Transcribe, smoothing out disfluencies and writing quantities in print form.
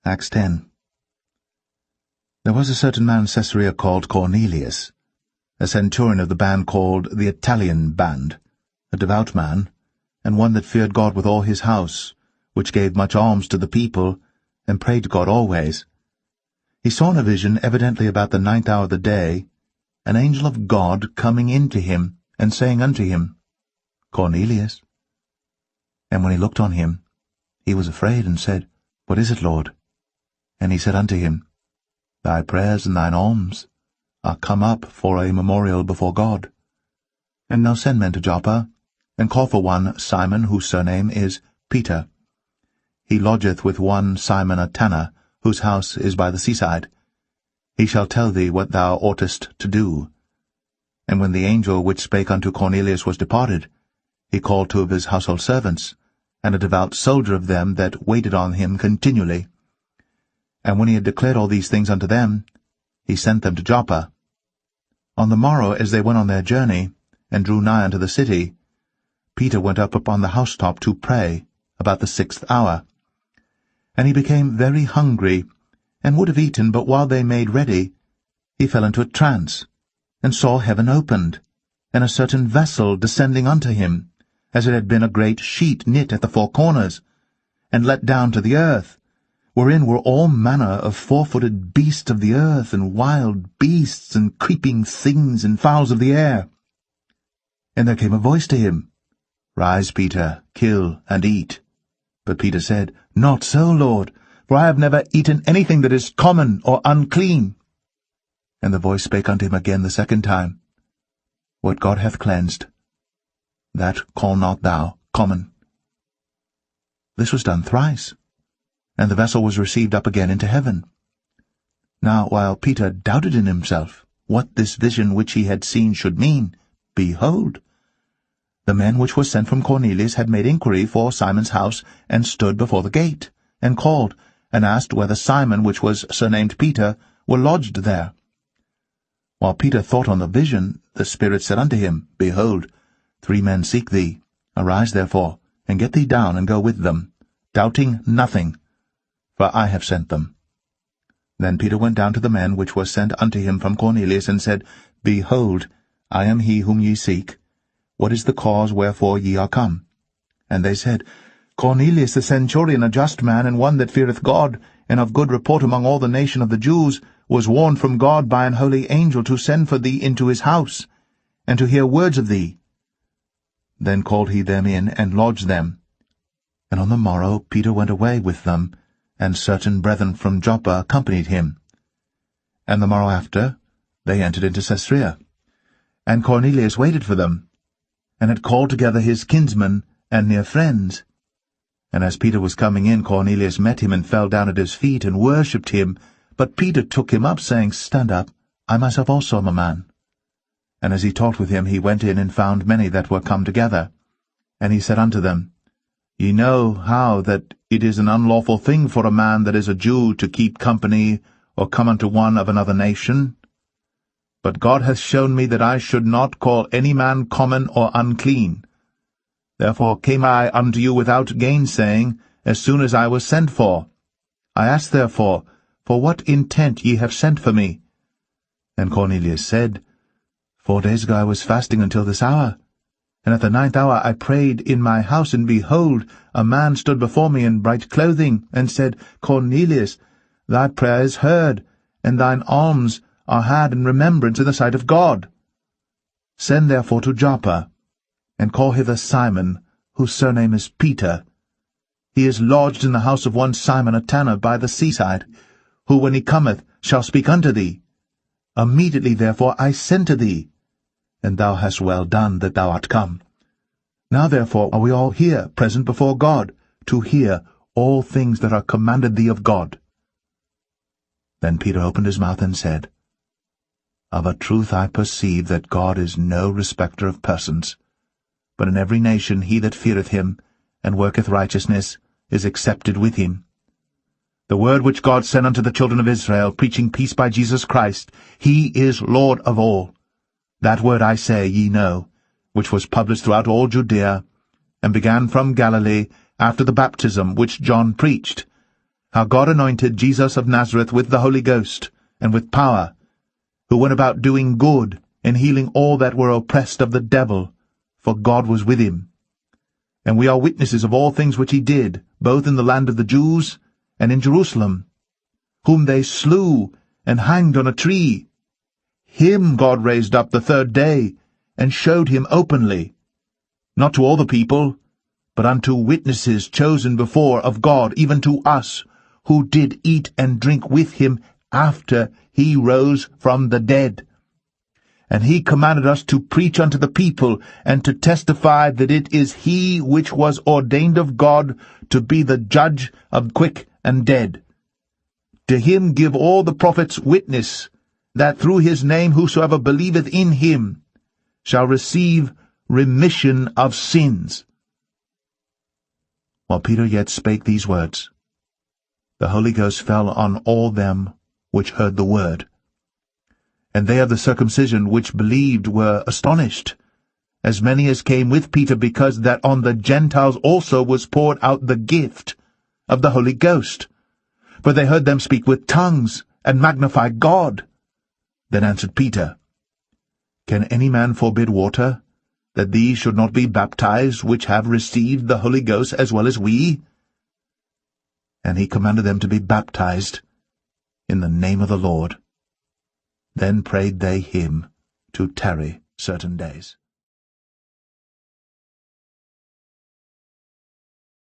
Acts 10. There was a certain man in Caesarea called Cornelius, a centurion of the band called the Italian band, a devout man, and one that feared God with all his house, which gave much alms to the people, and prayed God always. He saw in a vision, evidently about the 9th hour of the day, an angel of God coming in to him, and saying unto him, Cornelius. And when he looked on him, he was afraid, and said, What is it, Lord? And he said unto him, Thy prayers and thine alms are come up for a memorial before God. And now send men to Joppa, and call for one Simon, whose surname is Peter. He lodgeth with one Simon a tanner, whose house is by the seaside. He shall tell thee what thou oughtest to do. And when the angel which spake unto Cornelius was departed, he called two of his household servants, and a devout soldier of them that waited on him continually. And when he had declared all these things unto them, he sent them to Joppa. On the morrow, as they went on their journey, and drew nigh unto the city, Peter went up upon the housetop to pray, about the 6th hour. And he became very hungry, and would have eaten, but while they made ready, he fell into a trance, and saw heaven opened, and a certain vessel descending unto him, as it had been a great sheet knit at the four corners, and let down to the earth, wherein were all manner of four-footed beasts of the earth, and wild beasts, and creeping things, and fowls of the air. And there came a voice to him, Rise, Peter, kill and eat. But Peter said, Not so, Lord, for I have never eaten anything that is common or unclean. And the voice spake unto him again the second time, What God hath cleansed, that call not thou common. This was done thrice, and the vessel was received up again into heaven. Now while Peter doubted in himself what this vision which he had seen should mean, behold, the men which were sent from Cornelius had made inquiry for Simon's house, and stood before the gate, and called, and asked whether Simon, which was surnamed Peter, were lodged there. While Peter thought on the vision, the Spirit said unto him, Behold, 3 men seek thee. Arise therefore, and get thee down, and go with them, doubting nothing, for I have sent them. Then Peter went down to the men which were sent unto him from Cornelius, and said, Behold, I am he whom ye seek. What is the cause wherefore ye are come? And they said, Cornelius the centurion, a just man, and one that feareth God, and of good report among all the nation of the Jews, was warned from God by an holy angel to send for thee into his house, and to hear words of thee. Then called he them in, and lodged them. And on the morrow Peter went away with them, and certain brethren from Joppa accompanied him. And the morrow after they entered into Caesarea. And Cornelius waited for them, and had called together his kinsmen and near friends. And as Peter was coming in, Cornelius met him, and fell down at his feet, and worshipped him. But Peter took him up, saying, Stand up, I myself also am a man. And as he talked with him, he went in, and found many that were come together. And he said unto them, Ye know how that it is an unlawful thing for a man that is a Jew to keep company, or come unto one of another nation. But God hath shown me that I should not call any man common or unclean. Therefore came I unto you without gainsaying, as soon as I was sent for. I asked therefore, For what intent ye have sent for me? And Cornelius said, 4 days ago I was fasting until this hour, and at the 9th hour I prayed in my house, and behold, a man stood before me in bright clothing, and said, Cornelius, thy prayer is heard, and thine alms are had in remembrance in the sight of God. Send therefore to Joppa, and call hither Simon, whose surname is Peter. He is lodged in the house of one Simon a tanner by the seaside, who when he cometh shall speak unto thee. Immediately therefore I sent to thee, and thou hast well done that thou art come. Now therefore are we all here present before God, to hear all things that are commanded thee of God. Then Peter opened his mouth and said, Of a truth I perceive that God is no respecter of persons, but in every nation he that feareth him, and worketh righteousness, is accepted with him. The word which God sent unto the children of Israel, preaching peace by Jesus Christ, he is Lord of all. That word I say ye know, which was published throughout all Judea, and began from Galilee, after the baptism which John preached, how God anointed Jesus of Nazareth with the Holy Ghost and with power, who went about doing good and healing all that were oppressed of the devil, for God was with him. And we are witnesses of all things which he did, both in the land of the Jews and in Jerusalem, whom they slew and hanged on a tree. Him God raised up the third day, and showed him openly, not to all the people, but unto witnesses chosen before of God, even to us, who did eat and drink with him after he rose from the dead. And he commanded us to preach unto the people, and to testify that it is he which was ordained of God to be the judge of quick and dead. To him give all the prophets witness, that through his name whosoever believeth in him shall receive remission of sins. While Peter yet spake these words, the Holy Ghost fell on all them which heard the word. And they of the circumcision which believed were astonished, as many as came with Peter, because that on the Gentiles also was poured out the gift of the Holy Ghost. For they heard them speak with tongues, and magnify God. Then answered Peter, Can any man forbid water, that these should not be baptized, which have received the Holy Ghost as well as we? And he commanded them to be baptized in the name of the Lord. Then prayed they him to tarry certain days.